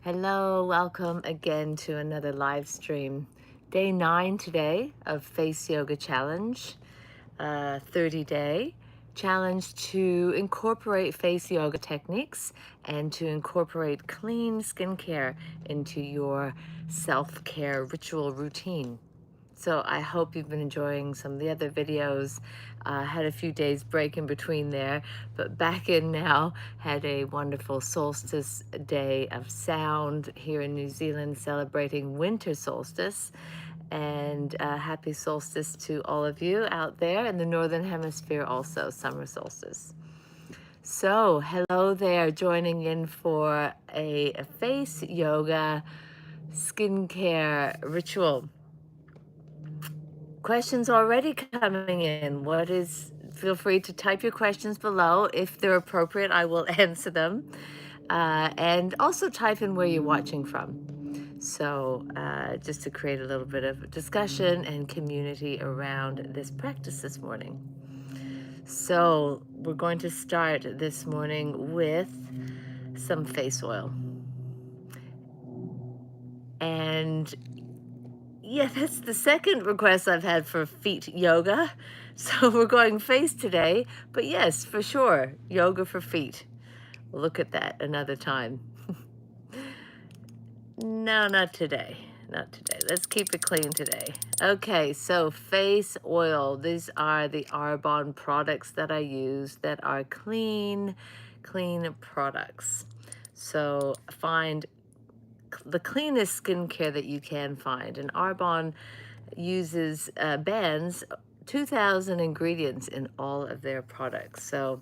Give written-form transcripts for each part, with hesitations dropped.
Hello, welcome again to another live stream. Day 9 today of Face Yoga Challenge, 30-day challenge to incorporate face yoga techniques and to incorporate clean skincare into your self-care ritual routine. So I hope you've been enjoying some of the other videos. Had a few days break in between there, but back in now. Had a wonderful solstice day of sound here in New Zealand, celebrating winter solstice. And happy solstice to all of you out there in the Northern Hemisphere also, summer solstice. So hello there, joining in for a face yoga skincare ritual. Questions already coming in. Feel free to type your questions below. If they're appropriate, I will answer them. And also type in where you're watching from. So just to create a little bit of discussion and community around this practice this morning. So we're going to start this morning with some face oil. And yeah, that's the second request I've had for feet yoga. So we're going face today, but yes, for sure, yoga for feet. We'll look at that another time. No, not today. Not today. Let's keep it clean today. Okay, so face oil. These are the Arbonne products that I use that are clean products. So find the cleanest skincare that you can find. And Arbonne uses bans 2,000 ingredients in all of their products. So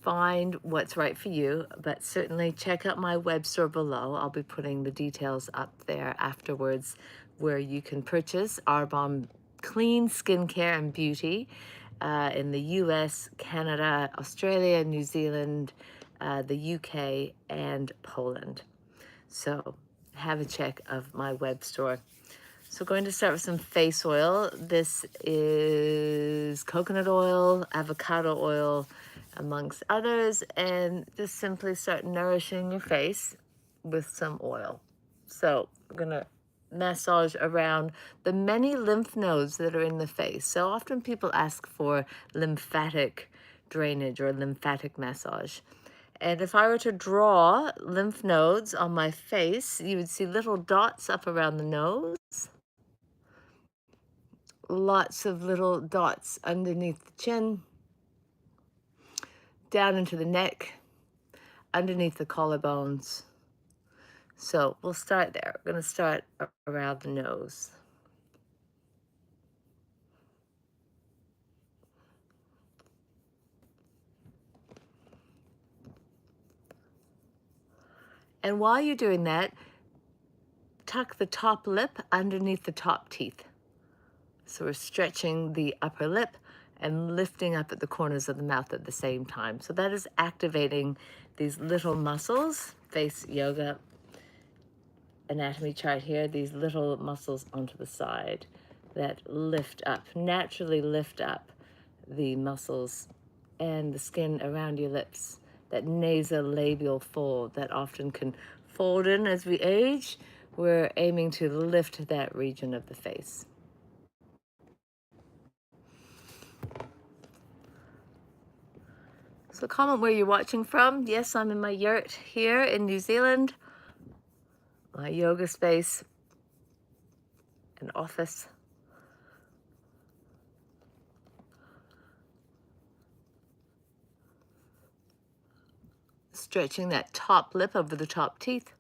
find what's right for you, but certainly check out my web store below. I'll be putting the details up there afterwards where you can purchase Arbonne Clean Skincare and Beauty in the US, Canada, Australia, New Zealand, the UK, and Poland. So have a check of my web store. So going to start with some face oil. This is coconut oil, avocado oil, amongst others, and just simply start nourishing your face with some oil. So I'm gonna massage around the many lymph nodes that are in the face. So often people ask for lymphatic drainage or lymphatic massage. And if I were to draw lymph nodes on my face, you would see little dots up around the nose, lots of little dots underneath the chin, down into the neck, underneath the collarbones. So we'll start there. We're going to start around the nose. And while you're doing that, tuck the top lip underneath the top teeth. So we're stretching the upper lip and lifting up at the corners of the mouth at the same time. So that is activating these little muscles, face yoga anatomy chart here, these little muscles onto the side that lift up, naturally lift up the muscles and the skin around your lips, that nasolabial fold that often can fold in as we age. We're aiming to lift that region of the face. So comment where you're watching from. Yes, I'm in my yurt here in New Zealand, my yoga space and office. Stretching that top lip over the top teeth.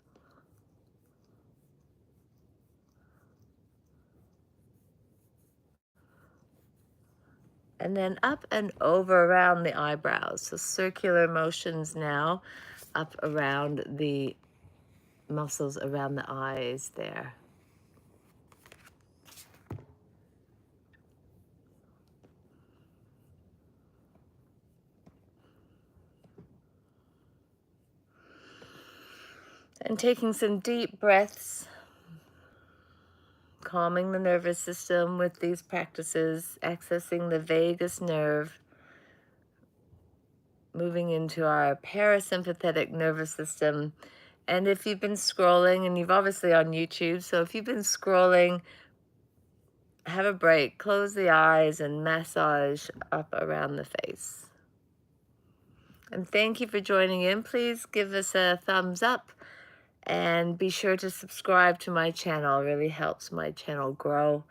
And then up and over around the eyebrows. So circular motions now up around the muscles around the eyes there. And taking some deep breaths, calming the nervous system with these practices, accessing the vagus nerve, moving into our parasympathetic nervous system And if you've been scrolling, and you've obviously on YouTube, so if you've been scrolling, have a break, close the eyes, and massage up around the face. And thank you for joining in. Please give us a thumbs up and be sure to subscribe to my channel. It really helps my channel grow.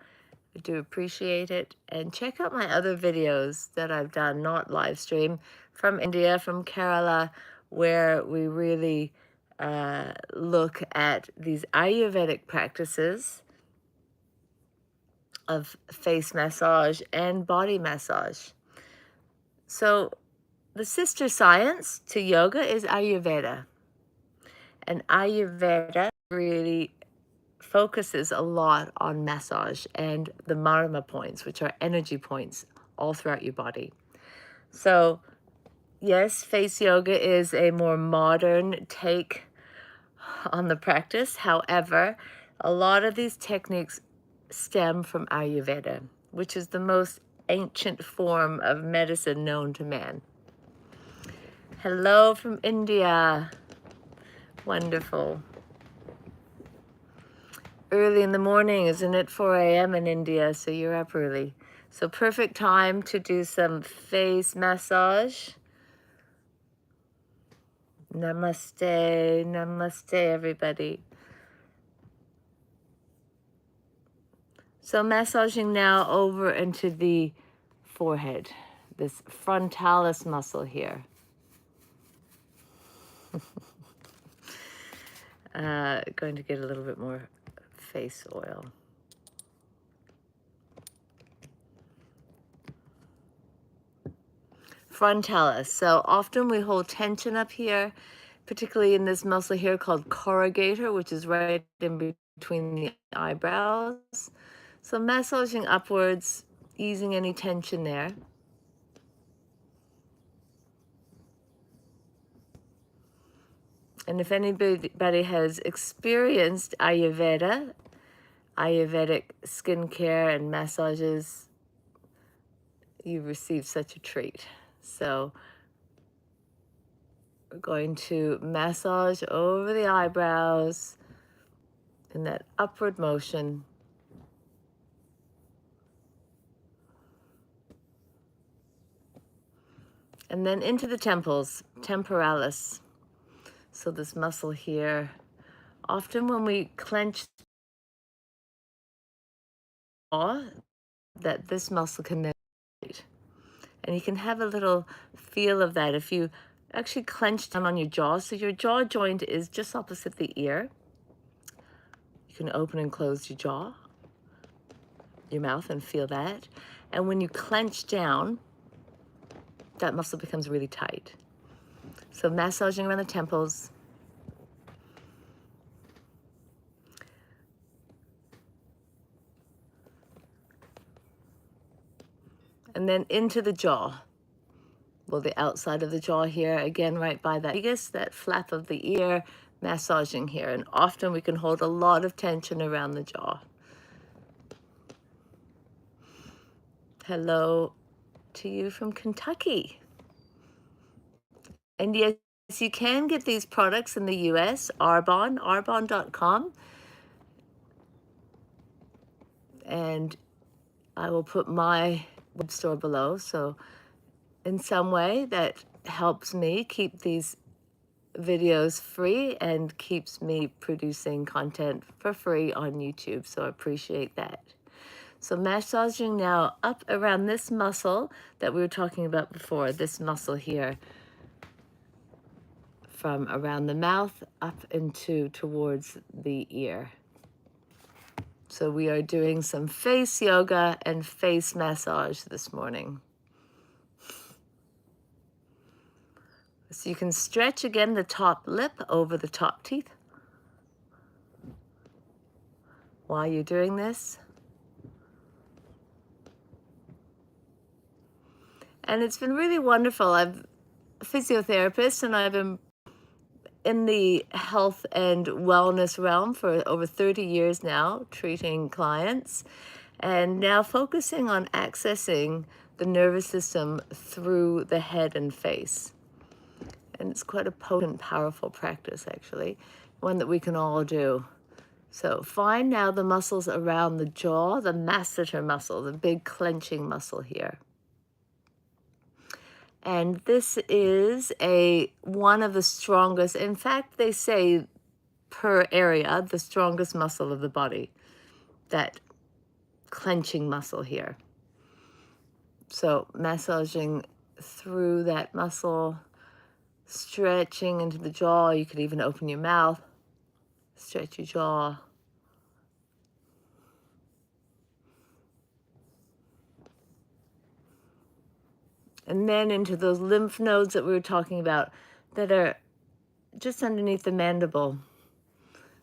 I do appreciate it. And check out my other videos that I've done, not live stream, from India, from Kerala, where we really look at these Ayurvedic practices of face massage and body massage. So the sister science to yoga is Ayurveda. And Ayurveda really focuses a lot on massage and the marma points, which are energy points all throughout your body. So yes, face yoga is a more modern take on the practice. However, a lot of these techniques stem from Ayurveda, which is the most ancient form of medicine known to man. Hello from India. Wonderful. Early in the morning, isn't it? 4 a.m. in India, so you're up early. So perfect time to do some face massage. Namaste, namaste, everybody. So massaging now over into the forehead, this frontalis muscle here. Going to get a little bit more face oil. Frontalis. So often we hold tension up here, particularly in this muscle here called corrugator, which is right in between the eyebrows. So massaging upwards, easing any tension there. And if anybody has experienced Ayurveda, Ayurvedic skincare and massages, you receive such a treat. So we're going to massage over the eyebrows in that upward motion. And then into the temples, temporalis. So this muscle here, often when we clench the jaw, that this muscle can then, and you can have a little feel of that if you actually clench down on your jaw. So your jaw joint is just opposite the ear. You can open and close your jaw, your mouth, and feel that. And when you clench down, that muscle becomes really tight. So massaging around the temples. And then into the jaw. Well, the outside of the jaw here, again, right by that vagus, that flap of the ear, massaging here. And often we can hold a lot of tension around the jaw. Hello to you from Kentucky. And yes, you can get these products in the US, arbonne.com. And I will put my web store below. So in some way that helps me keep these videos free and keeps me producing content for free on YouTube. So I appreciate that. So massaging now up around this muscle that we were talking about before, this muscle here, from around the mouth up into towards the ear. So we are doing some face yoga and face massage this morning. So you can stretch again the top lip over the top teeth while you're doing this. And it's been really wonderful. I'm a physiotherapist and I've been in the health and wellness realm for over 30 years now, treating clients, and now focusing on accessing the nervous system through the head and face. And it's quite a potent, powerful practice, actually. one that we can all do. So find now the muscles around the jaw, the masseter muscle, the big clenching muscle here. And this is one of the strongest, in fact, they say per area, the strongest muscle of the body, that clenching muscle here. So massaging through that muscle, stretching into the jaw. You could even open your mouth, stretch your jaw. And then into those lymph nodes that we were talking about that are just underneath the mandible.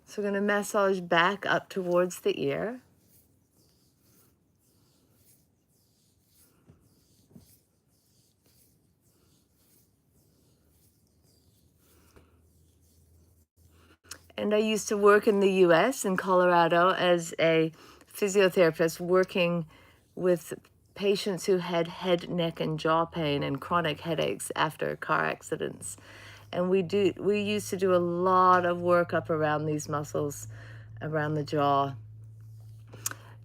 So we're going to massage back up towards the ear. And I used to work in the US, in Colorado, as a physiotherapist working with patients who had head, neck, and jaw pain and chronic headaches after car accidents. And we used to do a lot of work up around these muscles, around the jaw.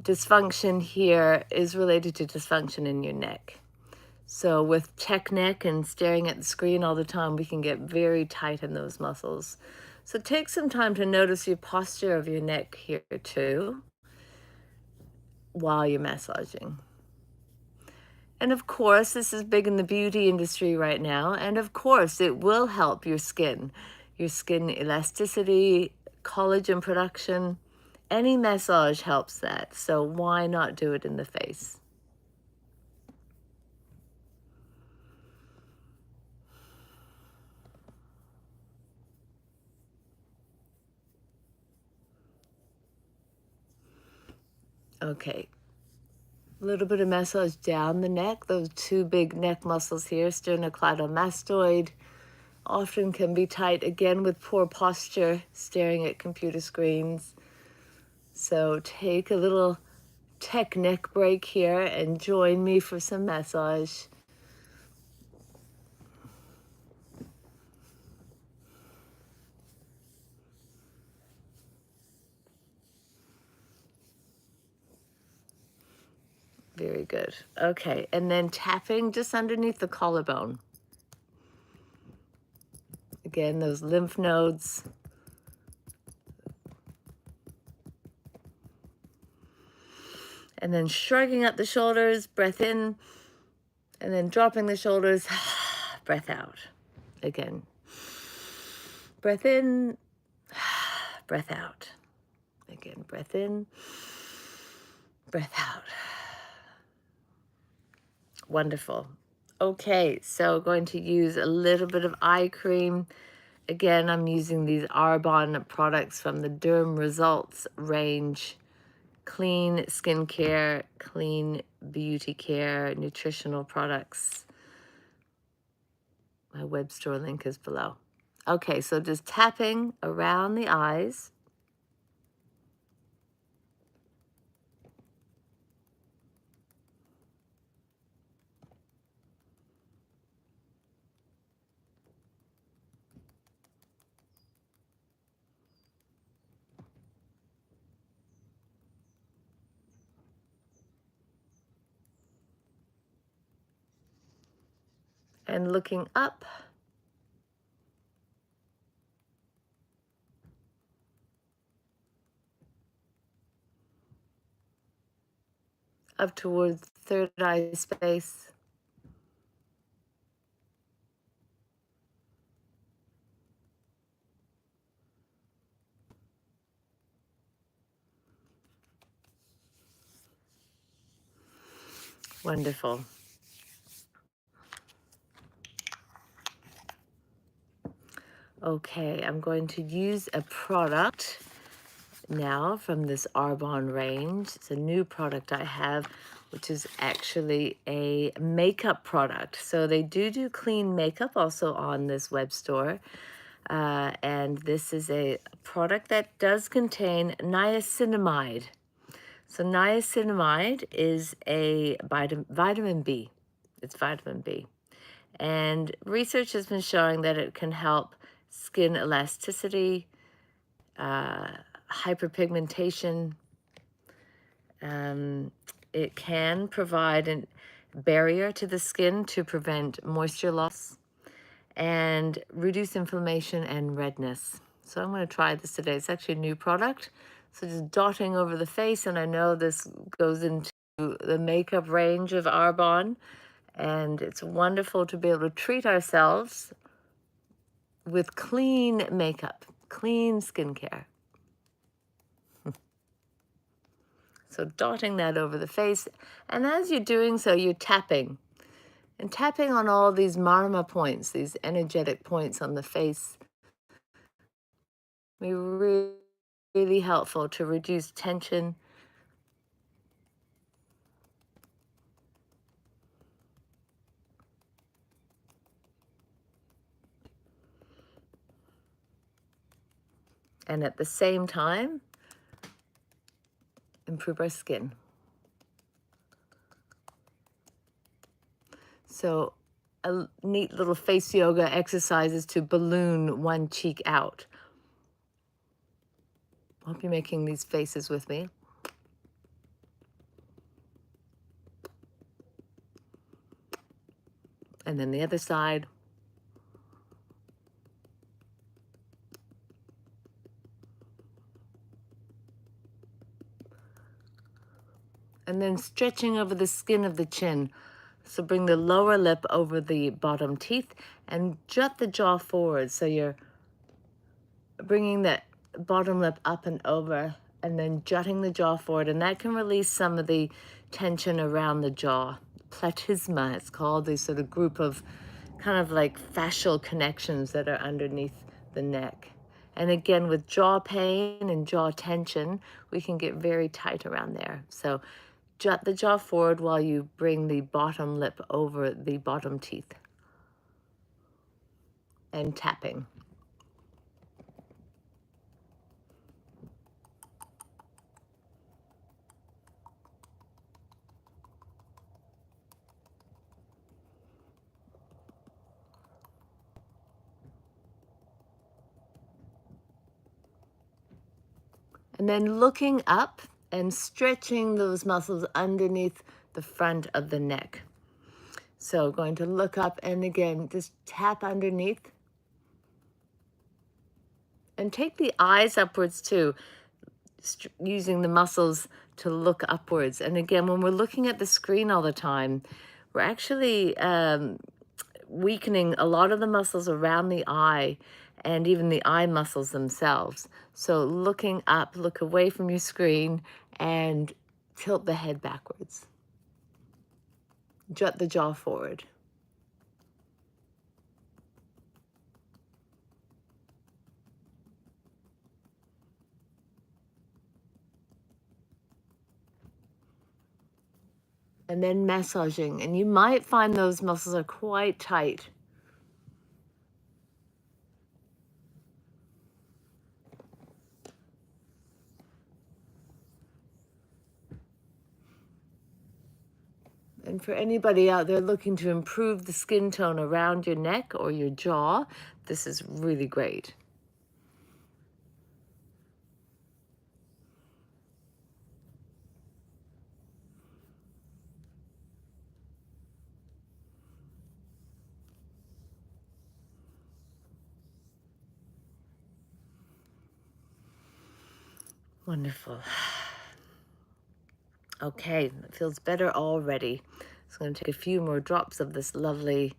Dysfunction here is related to dysfunction in your neck. So with tech neck and staring at the screen all the time, we can get very tight in those muscles. So take some time to notice your posture of your neck here too, while you're massaging. And of course, this is big in the beauty industry right now. And of course, it will help your skin elasticity, collagen production. Any massage helps that. So why not do it in the face? Okay. A little bit of massage down the neck. Those two big neck muscles here, sternocleidomastoid, often can be tight again with poor posture, staring at computer screens. So take a little tech neck break here and join me for some massage. Very good. Okay, and then tapping just underneath the collarbone. Again, those lymph nodes. And then shrugging up the shoulders, breath in, and then dropping the shoulders, breath out. Again, breath in, breath out. Again, breath in, breath out. Wonderful. Okay, so going to use a little bit of eye cream. Again, I'm using these Arbonne products from the DermResults range. Clean skincare, clean beauty care, nutritional products. My web store link is below. Okay, so just tapping around the eyes. And looking up. Up towards third eye space. Wonderful. Okay, I'm going to use a product now from this Arbonne range. It's a new product I have, which is actually a makeup product. So they do clean makeup also on this web store. And this is a product that does contain niacinamide. So niacinamide is a vitamin B. It's vitamin B. And research has been showing that it can help skin elasticity, hyperpigmentation. It can provide a barrier to the skin to prevent moisture loss and reduce inflammation and redness. So I'm going to try this today. It's actually a new product. So just dotting over the face, and I know this goes into the makeup range of Arbonne, and it's wonderful to be able to treat ourselves with clean makeup, clean skincare. So dotting that over the face, and as you're doing so, you're tapping. And tapping on all these marma points, these energetic points on the face, be really, really helpful to reduce tension. And at the same time, improve our skin. So a neat little face yoga exercises to balloon one cheek out. Hope you're making these faces with me. And then the other side. And then stretching over the skin of the chin. So bring the lower lip over the bottom teeth and jut the jaw forward. So you're bringing the bottom lip up and over and then jutting the jaw forward. And that can release some of the tension around the jaw. Platysma, it's called, this sort of group of kind of like fascial connections that are underneath the neck. And again, with jaw pain and jaw tension, we can get very tight around there. So jut the jaw forward while you bring the bottom lip over the bottom teeth. And tapping. And then looking up and stretching those muscles underneath the front of the neck. So going to look up and again, just tap underneath. And take the eyes upwards too, using the muscles to look upwards. And again, when we're looking at the screen all the time, we're actually weakening a lot of the muscles around the eye and even the eye muscles themselves. So looking up, look away from your screen and tilt the head backwards. Jut the jaw forward. And then massaging. And you might find those muscles are quite tight. And for anybody out there looking to improve the skin tone around your neck or your jaw, this is really great. Wonderful. Okay, it feels better already. So I'm going to take a few more drops of this lovely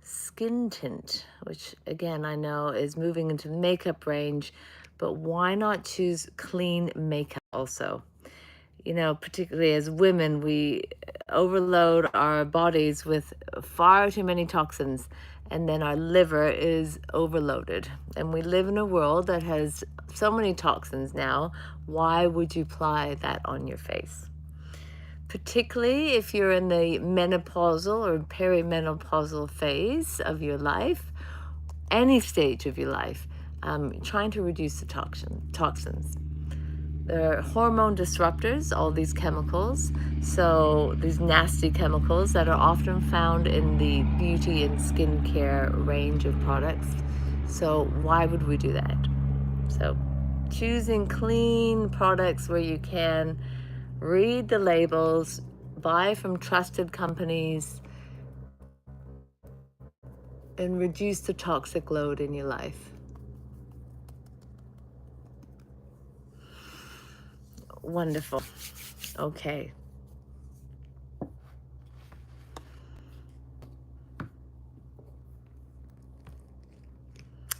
skin tint, which again, I know is moving into the makeup range, but why not choose clean makeup also? You know, particularly as women, we overload our bodies with far too many toxins, and then our liver is overloaded. And we live in a world that has so many toxins now. Why would you apply that on your face? Particularly if you're in the menopausal or perimenopausal phase of your life, any stage of your life, trying to reduce the toxins. They're hormone disruptors, all these chemicals. So these nasty chemicals that are often found in the beauty and skincare range of products. So why would we do that? So choosing clean products where you can, read the labels, buy from trusted companies, and reduce the toxic load in your life. Wonderful. Okay.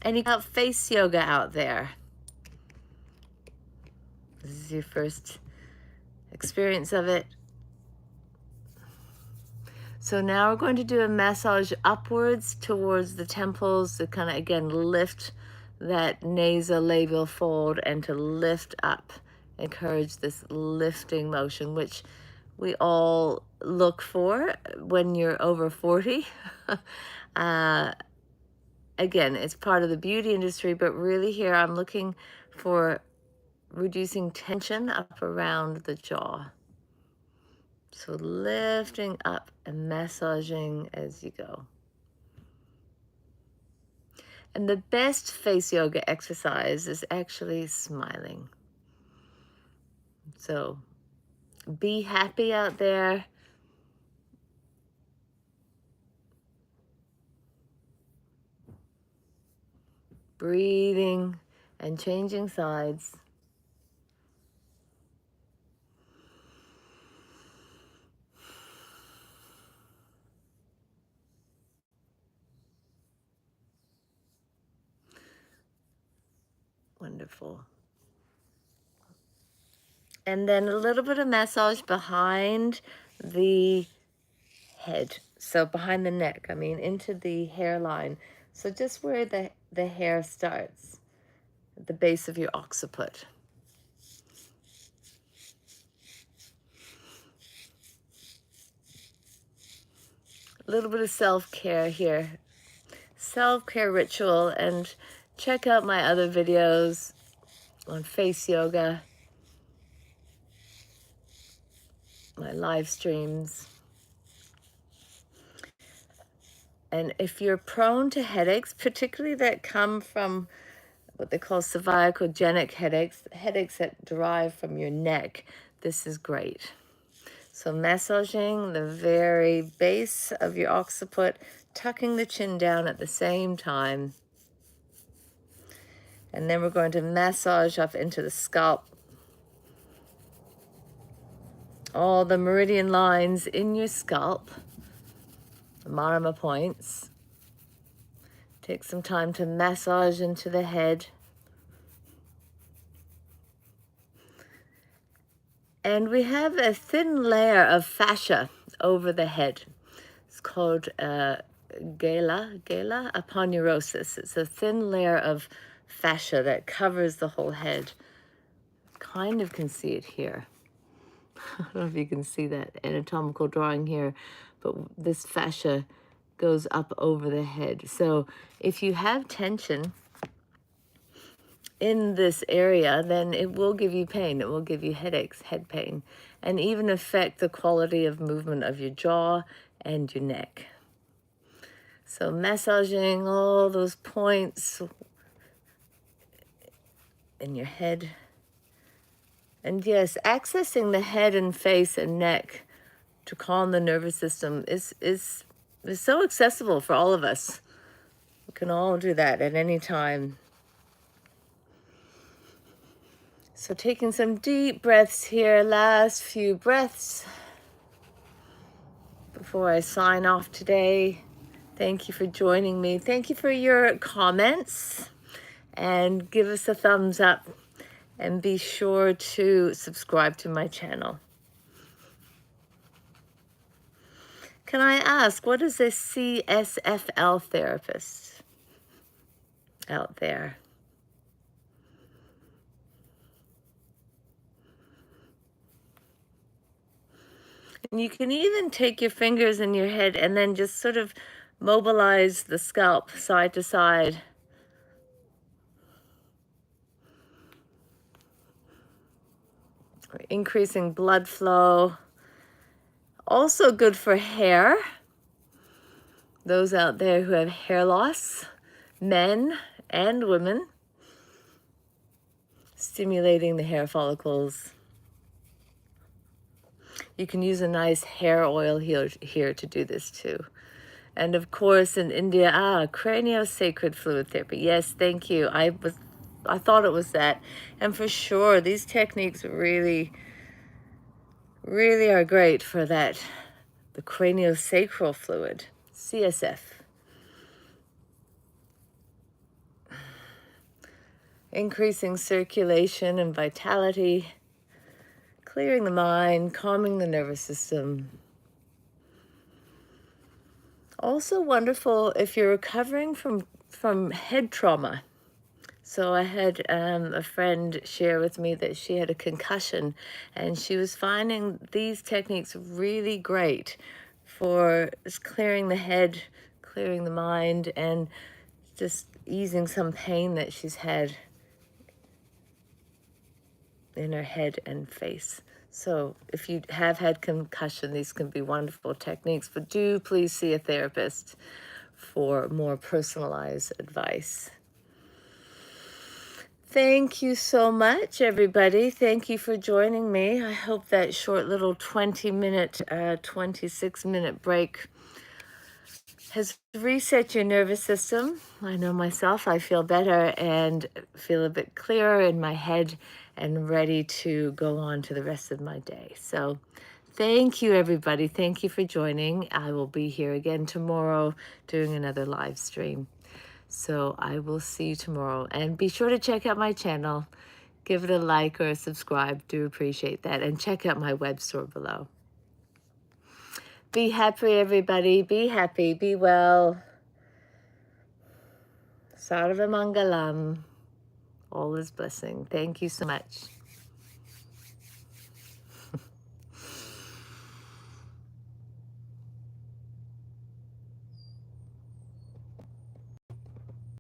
Any face yoga out there? This is your first experience of it. So now we're going to do a massage upwards towards the temples to kind of, again, lift that nasolabial fold and to lift up. Encourage this lifting motion, which we all look for when you're over 40. Again, it's part of the beauty industry, but really here I'm looking for reducing tension up around the jaw. So lifting up and massaging as you go. And the best face yoga exercise is actually smiling. So be happy out there. Breathing and changing sides. Wonderful. And then a little bit of massage behind the head. So behind the neck, I mean, into the hairline. So just where the hair starts, at the base of your occiput. A little bit of self-care here. Self-care ritual, and check out my other videos on face yoga, my live streams. And if you're prone to headaches, particularly that come from what they call cervicogenic headaches, headaches that derive from your neck, this is great. So massaging the very base of your occiput, tucking the chin down at the same time. And then we're going to massage up into the scalp. All the meridian lines in your scalp, the marama points. Take some time to massage into the head. And we have a thin layer of fascia over the head. It's called gala aponeurosis. It's a thin layer of fascia that covers the whole head. Kind of can see it here. I don't know if you can see that anatomical drawing here, but this fascia goes up over the head. So if you have tension in this area, then it will give you pain. It will give you headaches, head pain, and even affect the quality of movement of your jaw and your neck. So massaging all those points in your head. And yes, accessing the head and face and neck to calm the nervous system is so accessible for all of us. We can all do that at any time. So taking some deep breaths here, last few breaths before I sign off today. Thank you for joining me. Thank you for your comments, and give us a thumbs up, and be sure to subscribe to my channel. Can I ask, what is a CSFL therapist out there? And you can even take your fingers in your head and then just sort of mobilize the scalp side to side. Increasing blood flow. Also good for hair. Those out there who have hair loss, men and women. stimulating the hair follicles. You can use a nice hair oil here to do this too. And of course in India, craniosacral fluid therapy. Yes, thank you. I thought it was that. And for sure, these techniques really, really are great for that, the craniosacral fluid, CSF. Increasing circulation and vitality, clearing the mind, calming the nervous system. Also wonderful if you're recovering from head trauma. So I had a friend share with me that she had a concussion, and she was finding these techniques really great for just clearing the head, clearing the mind, and just easing some pain that she's had in her head and face. So if you have had concussion, these can be wonderful techniques, but do please see a therapist for more personalized advice. Thank you so much, everybody. Thank you for joining me. I hope that short little 20-minute, 26-minute break has reset your nervous system. I know myself, I feel better and feel a bit clearer in my head and ready to go on to the rest of my day. So thank you, everybody. Thank you for joining. I will be here again tomorrow doing another live stream. So I will see you tomorrow. And be sure to check out my channel. Give it a like or a subscribe. Do appreciate that. And check out my web store below. Be happy, everybody. Be happy. Be well. Sarva Mangalam. All is blessing. Thank you so much.